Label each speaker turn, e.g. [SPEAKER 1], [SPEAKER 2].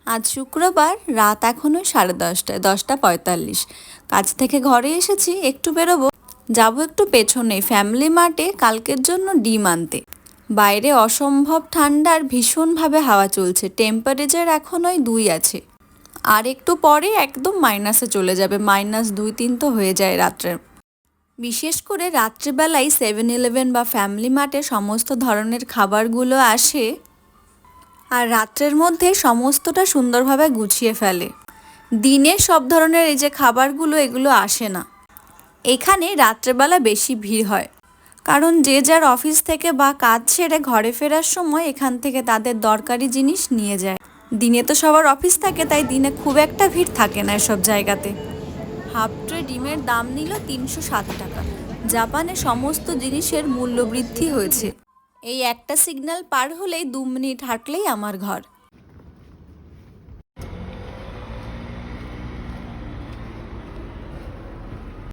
[SPEAKER 1] আজ শুক্রবার, রাত এখনো 10:30। 10:45। কাজ থেকে ঘরে এসেছি, একটু বেরোবো। যাবো একটু পেছনে ফ্যামিলি মার্টে কালকের জন্য ডিম আনতে। বাইরে অসম্ভব ঠান্ডা আর ভীষণভাবে হাওয়া চলছে। টেম্পারেচার এখন ওই 2 আছে। আর একটু পরে একদম মাইনাসে চলে যাবে। -2-3 তো হয়ে যায় রাত্রে। বিশেষ করে রাত্রিবেলায় 7-Eleven বা ফ্যামিলি মার্টে সমস্ত ধরনের খাবারগুলো আসে আর রাত্রের মধ্যে সমস্তটা সুন্দরভাবে গুছিয়ে ফেলে। দিনে সব ধরনের এই যে খাবারগুলো, এগুলো আসে না। এখানে রাত্রেবেলা বেশি ভিড় হয়, কারণ যে যার অফিস থেকে বা কাজ ছেড়ে ঘরে ফেরার সময় এখান থেকে তাদের দরকারি জিনিস নিয়ে যায়। দিনে তো সবার অফিস থাকে, তাই দিনে খুব একটা ভিড় থাকে না এসব জায়গাতে। হাফ ট্রে ডিমের দাম নিল 307 টাকা। জাপানে সমস্ত জিনিসের মূল্য বৃদ্ধি হয়েছে। এই একটা সিগন্যাল পার হলেই 2 মিনিট হাঁটলেই আমার ঘর।